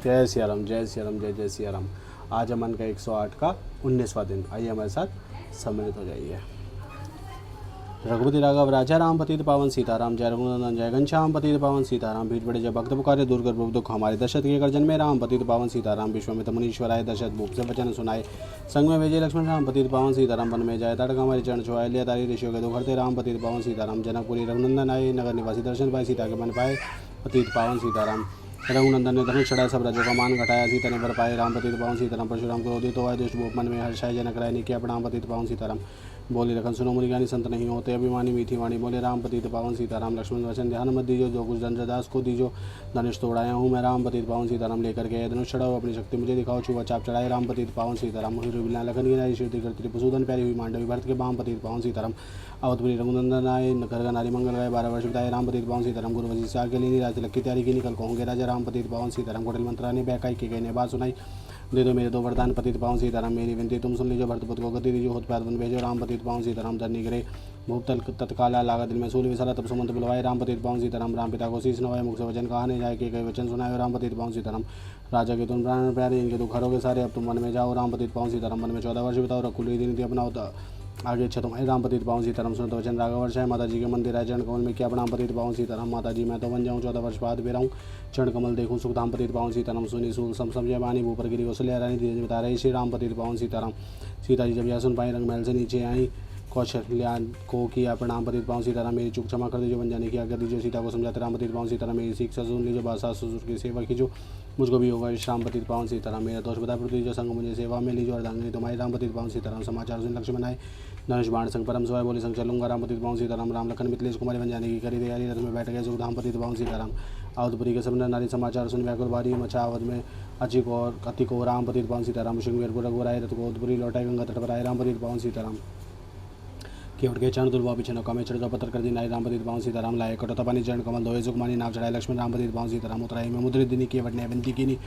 जय सिया राम, जय सिया राम, जय जय सिया राम। आज अमन का 108 का 19वां दिन। आइए हमारे साथ सम्मिलित हो जाइए। रघुपति राघव राजा राम पतित पावन सीताराम, जय रघुनंदन जय घनश्याम पतित पावन सीताराम। भीड़ बड़े जय भक्त पुकारे, दूर कर प्रभु दुख हमारे। दशरथ के कर जन्मे राम पतित पावन सीताराम। विश्वामित्र मुनीश्वर आए, दशरथ भूप से वचन सुनाए। संग में भेजे लक्ष्मण राम पतित पावन सीताराम। वन में जाए तड़का हमारे चरण छुआए, लिया तारी ऋषियों के दुख हरते राम पतित पावन सीताराम। जनकपुरी रघुनंदन आए, नगर निवासी दर्शन पाए, सीता के मन पाए पतित पावन सीताराम। रघुनंदन ने धनुष चढ़ाया, सब राजों का मान घटाया, सीता ने बर पाए राम पतित पावन सीताराम। परशुराम क्रोधित हो आए, दुष्ट भूप मन में हर्षाय, जनक राय ने किया प्रणाम पतित पावन सीताराम। बोले लखन सुनो मुनि ज्ञानी संत नहीं होते, अभिमानी मीठी वाणी बोले राम पतित पावन सीताराम। लक्ष्मण वचन ध्यान मत दीजो, जो कुछ धनदास को दीजो। धनुष तोड़ाया हूँ मैं राम पतित पावन सीताराम। लेकर के धनुष चढ़ाओ, अपनी शक्ति मुझे दिखाओ, छुआ चाप चढ़ाए राम पतित पावन सीताराम। बिना लखन की नारी श्रुति करती पशुधन प्यारी हुई, मांडवी भरत के बाम पतित पावन सीताराम। अवधपुरी रघुनंदन आए, घर नारी मंगल गाय, 12 वर्ष बिताए राम पतित पावन सीताराम। गुरु वजी से आगे लीनी, राज तिलक की तैयारी की, निकल कहूँगे राजा राम पतित पावन सीताराम। कुटिल मंत्रा ने बहकाई की गई ने बात सुनाई, दे दो मेरे दो वरदान पतित पावन सीताराम। मेरी विनती तुम सुन लीजिए, भरतपुत्र को गति दीजिए, होत वन भेजो राम पतित पावन सीताराम। धरनी गिरे भूप तत्काला लागा, दिल में सूल विसरा, तब सुमंत बुलवाए राम पतित पावन सीताराम। राम पिता को शीश नवाए, मुख से वचन कहा नहीं जाए, कि कई वचन सुनाए राम पतित पावन सीताराम। राजा के तुम प्राण प्यारे, इनके दुख हरोगे सारे, अब तुम वन में जाओ राम पतित पावन सीताराम। वन में 14 वर्ष बिताओ, रखुल रीति अपनाओ, आगे इच्छा तुम्हारी राम पतित पावन सीताराम। सुनो तो वचन राघव वर्ष है, माता जी के मंदिर है, चरण कमल में क्या प्रणाम पतित पावन सीताराम। माता जी मैं तो बन जाऊँ, 14 वर्ष बाद फिर आऊँ, चरण कमल देखूँ, सुख धाम पतित पावन सीताराम। सुनी सूल सम समझे बानी, ऊपर गिरी कौशल्या रानी, धीरज बता रही श्री राम पतित पावन सीताराम। सीता जी जब यह सुन पाई, रंग महल से नीचे आई, कौशल्या को किया प्रणाम पतित पावन सीताराम। मेरी चूक क्षमा कर दीजिए, बन जाने की आज्ञा दीजिए, सीता को समझाते राम पतित पावन सीताराम। मेरी शिक्षा सुन लीजिए, बादशाह ससुर की सेवा कीजिए, मुझको भी होगा विश्राम पतित पावन सीताराम। मेरा दोष बता पृथ्वी जो संग मुझे सेवा में लीजिए, अर्धांगिनी तुम्हारी राम पतित पावन सीताराम। समाचार सुन लक्ष्मण आए, धनुष बाण संग परम सवाय, बोले संग चलूंगा राम पतित पावन सीताराम। राम लखन मिथिलेश कुमारी बन जाने की करी तैयारी, रथ में बैठ गए सुखधाम पतित पावन सीताराम। अवधपुरी के सब नर नारी समाचार सुन व्याकुल भारी मचा, अवध में अचिक और अति को राम पतित पावन सीताराम। श्रृंगवीरपुर रघुवर आए, रथ को अवधपुरी लौटाए, गंगा तट पर आए राम पतित पावन सीताराम। केवट के चरण दुर्वा पिछन कमे चढ़ पत्थर कर दी नाई राम पतित पावन सीताराम। लाए कटोता पानी चरण कमल धोए, सुखमानी नाव चढ़ाए लक्ष्मण राम पतित पावन सीताराम। उतराई में मुद्रित दिनी, केवट ने विनती की,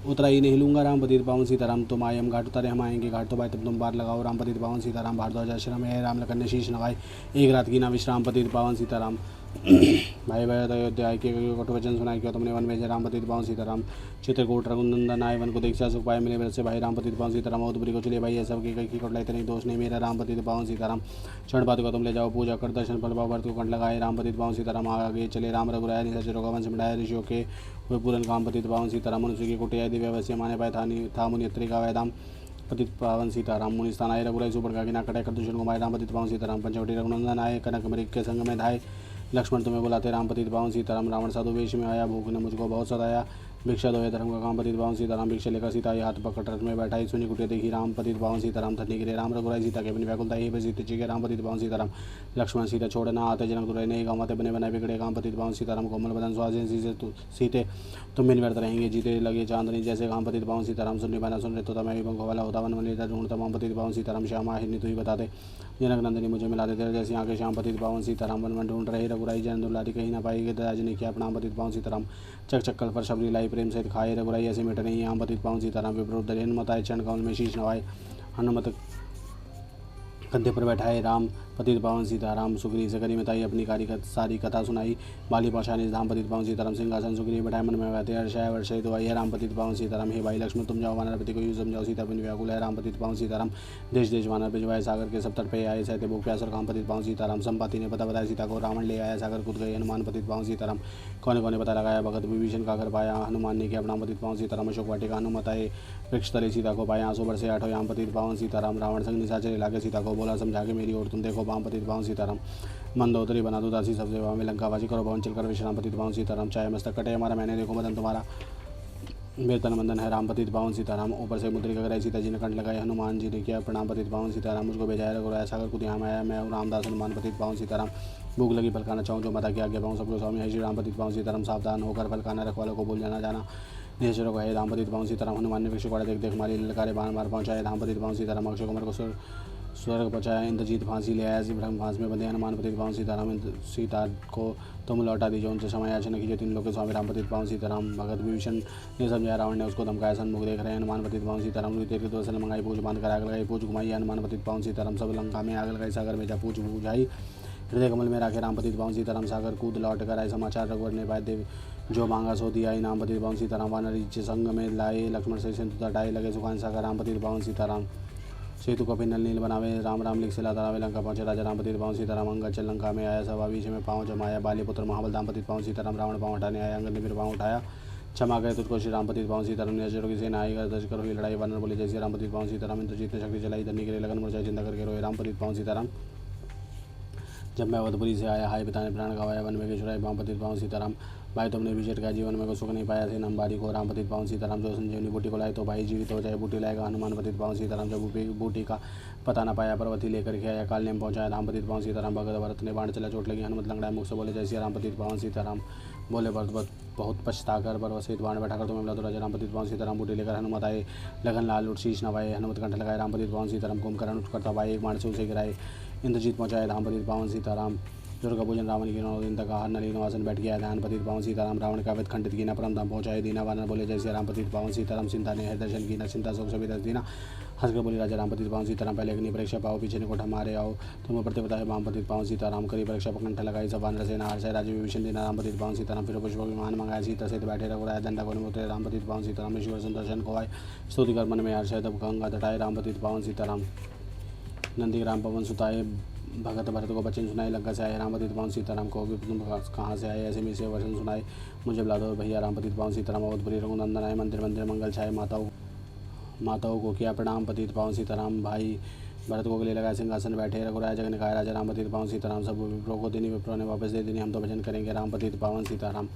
उतराई नहीं लूंगा राम पतित पावन सीताराम। तुम आए हम घाट उतारे, हम आएंगे घाट तो भाई, तब तुम बार लगाओ राम पतित पावन सीताराम। भारद्वाज आश्रम है राम लखन ने शीश नवाए, एक रात की ना विश्राम पतित पावन सीताराम। भाई भाई अयोध्या के कटु वचन सुनाए, क्यों तुमने वन भेजे राम पतित पावन सीताराम। चित्रकूट रघुनंदन आए, वन को दीक्षा सुख पाए, मिले व्रत से भाई राम पतित पावन सीताराम। अवधपुरी को चले भाई, ये सब की कटलाई नहीं दोष नहीं मेरा राम पतित पावन सीताराम। क्षण पात को तुम ले जाओ, पूजा कर दर्शन फल पाओ, भरत को कंठ लगाए राम पतित पावन सीताराम। आगे चले राम रघुराय, निशाचरों का वंश मिटाया, ऋषियों के हुए पूरन काम पतित पावन सीताराम। मनुष्य की कुटिया दिव्य वैसे माने पाए, था मुनियत्री का वैदाम पतित पावन सीताराम। मुनिस्थान आए रघुराई, सुपर का किना कटे कर दुष्ण को माए राम पतित पावन सीताराम। पंचवटी रघुनंदन आए, कनक मृग के संग में धाए, लक्ष्मण तुम्हें बुलाते राम पतित पावन सीताराम। रावण साधु वेश में आया, भूख ने मुझको बहुत सताया, भिक्षा दो धर्म का काम पतित पावन सीताराम। भिक्षा लेकर सीता ये हाथ पकड़ रथ में बैठाई, सुनी कुटिया देखी राम पतित पावन सीताराम। धरनी गिरे राम रघुराई, सीता के बनी व्याकुलता ही सीते चिके राम पतित पावन सीताराम। लक्ष्मण सीता छोड़ना आते, जनक दुराई नहीं गाँवते, बने बनाए बिगड़े काम पतित पावन सीताराम। कोमल बदन सुहासिन सीते तुम बिन व्यर्थ रहेंगे, जीते लगे चांदनी जैसे काम पतित पावन सीताराम। सुनने बना सुन रहे तो मैं पंखों वाला होता, वन लेता ढूंढता माम पतित पावन सीताराम। श्यामा हिन्नी तू ही बता दे, जनक नंदिनी मुझे मिला दे, तेरे जैसी आंखें श्याम पतित पावन सीताराम। वन वन ढूंढ रहे रघुराई, जन दुलारी कहीं ना पाई, राज ने किया प्रणाम पतित पावन सीताराम। चक चक्कल पर शबरी लाई, प्रेम सहित खाए रघुराई, ऐसे मिट नहीं आम पतित पावन सीताराम। विप्रोधर हनुमत आए, चरण कमल में शीश नवाए, हनुमत कंधे पर बैठाए राम पतित पावन सीताराम। सुग्रीव से करी मिताई, अपनी सारी कथा सुनाई, बाली पहुँचाने धाम पतित पावन सीताराम। सिंहासन सुग्रीव बैठाए, मन में बहते हर्षाय वर्षय तो है राम पतित पावन सीताराम। हे भाई लक्ष्मण तुम जाओ, वानरपति को यूँ समझाओ, सीता बिन व्याकुल है राम पतित पावन सीताराम। देश देश वानर भिजवाए, सागर के सब तट पे आए, सहते भूख प्यास और काम पतित पावन सीताराम। संपाति ने पता बताया सीता को, रावण ले आया, सागर कूद गए हनुमान पतित पावन सीताराम। कौन कौन पता लगाया, भगत विभीषण का घर पाया, हनुमान ने किया प्रणाम पतित पावन सीताराम। अशोक वाटिका हनुमत आए, वृक्ष तले सीता को पाया, आंसू बरसे आठों याम पतित पावन सीताराम। रावण संग निशाचर लागे, सीता को बोला समझा के मेरी और तुम देखो बाम पतित पावन सीताराम। मंदोदरी बना दो दासी सब सेवा में, लंकावासी करो भवन चलकर विश्राम पतित पावन सीताराम। चाहे मस्तक कटे हमारा, मैंने देखो मदन तुम्हारा, वेतन बंधन है राम पतित पावन सीताराम। ऊपर से मुद्रिका कराई, सीता जी ने कंठ लगाए, हनुमान जी ने किया प्रणाम पतित पावन सीताराम। मुझको भेजा रघुराया, सागर को यहाँ आया, मैं हूँ रामदास हनुमान पतित पावन सीताराम। भूख लगी फल खाना चाहूँ, जो माता की आज्ञा पाऊँ, सबको स्वामी है श्री राम पतित पावन सीताराम। सावधान होकर फल खाना, रखवालों को भूल जाना जाना, निश्चरों को है राम पतित पावन सीताराम। हनुमान ने वृक्ष को देख देख मारी, ललकारे बाण मार पहुँचाए राम पतित पावन सीताराम। अक्षय कुमार को स्वर्ग पहुँचाया, इंद्रजीत फांसी ले आया, ब्रह्म फांस में बंधे हनुमान पतित पावन सीताराम। सीता को तुम लौटा दीजिए, उनसे क्षमा याचना कीजिए, तीन लोग के स्वामी राम पतित पावन सीताराम। भगत विभीषण ने समझाया, रावण ने उसको धमकाया, सन्मुख देख रहे हनुमान पतित पावन सीताराम। तेरे के दोस्त ने मंगाई, पूछ बांध कर आग लगाई, पूछ घुमाई हनुमान पतित पावन सीताराम। सब लंका में आग लगाई, सागर में जा पूछ बुझाई, हृदय कमल में राखे राम पतित पावन सीताराम। सागर कूद लौट कर आए, समाचार रघुवर ने पाए, देव जो मांगा सो दिया इनाम पतित पावन सीताराम। वानर संग में लाए लक्ष्मण से सिंधु तटाए लगे सुखान सागर राम पतित पावन सीताराम। सेतु कपि नल नील बनावे राम राम लिख सिला तारावे लंका पहुंचे राजा राम पतित पावन सीताराम। अंगद चल लंका में आया सभा बीच में पाँव जमाया बाली पुत्र महाबल दाम पतित पावन सीताराम। रावण पाँव हटाने आया अंगद ने फिर पाँव उठाया क्षमा करे तुझको श्री राम पतित पावन सीताराम। निजरों की सेना आई दर्ज करो ही लड़ाई वानर बोले जैसे राम पतित पावन सीताराम। इंद्रजीत ने शक्ति चलाई धरनी के लिए लगन मुरझाई चिंता करके रोए राम पतित पावन सीताराम। जब मैं अवधपुरी से आया हाय पिता ने प्राण गवाया वन में छुड़ाए पाँव पतित पावन सीताराम। भाई तुमने विजय का जीवन में को सुख नहीं पाया थे नंबारी को राम पतित पावन सीताराम। जो संजीवनी बूटी को लाए तो भाई जीवित हो जाए बूटी लाएगा हनुमान पतित पावन सीताराम। जब बूटी का पता न पाया पर्वती लेकर के आया काल ने पहुंचाया राम पतित पावन सीताराम। भगत भरत ने बाण चला चोट लगी हनुमत लंगड़ा मुख से बोले जय सिया राम पतित पावन सीताराम। बोले भरत बहुत पछताकर पर्वत बाण बैठाकर तुम्हें मिला तो राजा राम पतित पावन सीताराम। बूटी लेकर हनुमत आए लगन लाल उठ शीश नवाए हनुमत कंठ लगाए राम पतित पावन सीताराम। कुंभकर्ण उठ करता भाई एक बाण से उसे गिराए इंद्रजीत पहुंचाए राम पतित पावन सीताराम। दुर्गा पूजन रावण की 9 दिन तक आहार नली निवासन बैठ गया ध्यान पतित पावन सीताराम। रावण का वेद खंडित कीना परम धाम पहुंचाए दीना वानर बोले जैसे राम पतित पावन सीताराम। चिंता ने दर्शन की न चिंता शोक सभी दस दीना हंसकर बोली राजा राम पतित पावन सीताराम। पहले अग्नि परीक्षा पाओ पीछे ने कोठा मारे आओ तुम प्रतिपता है राम पतित पावन सीताराम। करी परीक्षा पकंठ लगाई सब वानर सेना हर्ष राजा विभीषण दीना राम पतित पावन सीताराम। फिर पुष्प विमान मंगाया सीता से बैठे रघुराय दंडा को उतरे राम पतित पावन सीताराम। ईश्वर सुदर्शन को आए स्तुति कर मन में हर्ष है तब गंगा तटाए राम पतित पावन सीताराम। नंदी राम पवन सुताए भगत भरत को वचन सुनाए लंका से आए राम पतित पावन सीताराम। को तुम कहाँ से आए ऐसे में से वचन सुनाए मुझे बुला दो भैया राम पतित पावन सीताराम। अवधपुरी रघुनंदन आए मंदिर मंदिर मंगल छाए माताओं को किया प्रणाम पतित पावन सीताराम। भाई भरत को गले लगाए सिंहासन बैठे रघुराय जगन ने कहा राजा राम पतित पावन सीताराम। सब विप्रो को देनी विप्रो ने वापस दे देनी हम तो भजन करेंगे राम पतित पावन सीताराम।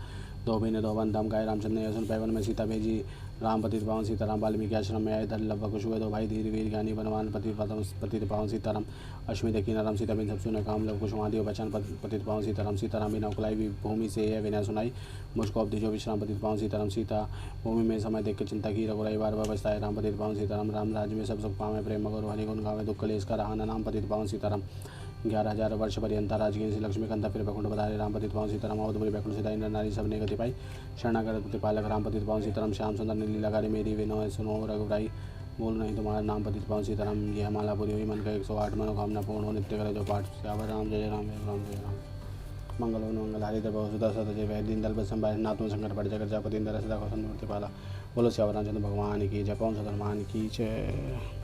दो महीने दो वन धाम गाए रामचंद्र ने सुन पैवन में सीता भेजी राम पतित पावन सीताराम। वाल्मीकि आश्रम में आए धर लव कुश हुए दो भाई धीर वीर ज्ञानी बनवान पतित पावन सीताराम। अश्वमेध देखी राम सीता बिन सब सुने काम लव कुश महादेव बचन पतित पावन सीताराम। सीताराम बिना उकलाई भूमि से यह विनय सुनाई मुझको अवधि जो विश्राम पतित पावन सीताराम। सीता भूमि में समय देख के चिंता की रघुराई बार बार बचता है राम पतित पावन सीताराम। राम राज्य में सब सुख पावे प्रेम मगर हरि गुण गावे दुख कलेश का रहा नाम पतित पावन सीताराम। 11,000 वर्ष पर्यंत राजगिरी से लक्ष्मी कंधा फिर बैकुंठ बधारे राम पतित पावन सीताराम। अवधपुरी बैकुंठ से इंद्र नारी सबने गति पाई शरणागत प्रतिपालक राम पतित पावन सीताराम। श्याम सुंदर ने लीला गारी मेरी विनोय सुनो रघुराई बोल नहीं तुम्हारा नाम पतित पावन सीताराम। यह माला पूरी हुई मन का 108 मनोकामना पूर्ण हो नित्य करे जो पाठ श्यावर राम जय राम जय राम जय राम। मंगल मंगल हरि देव सुधा सत जय वैद्य दीन दल पर संभाय नाथ संकट पड़ जगत जापति इंद्र सदा को संतमूर्ति पाला। बोलो श्यावर रामचंद्र भगवान की जय पवन सदन की जय।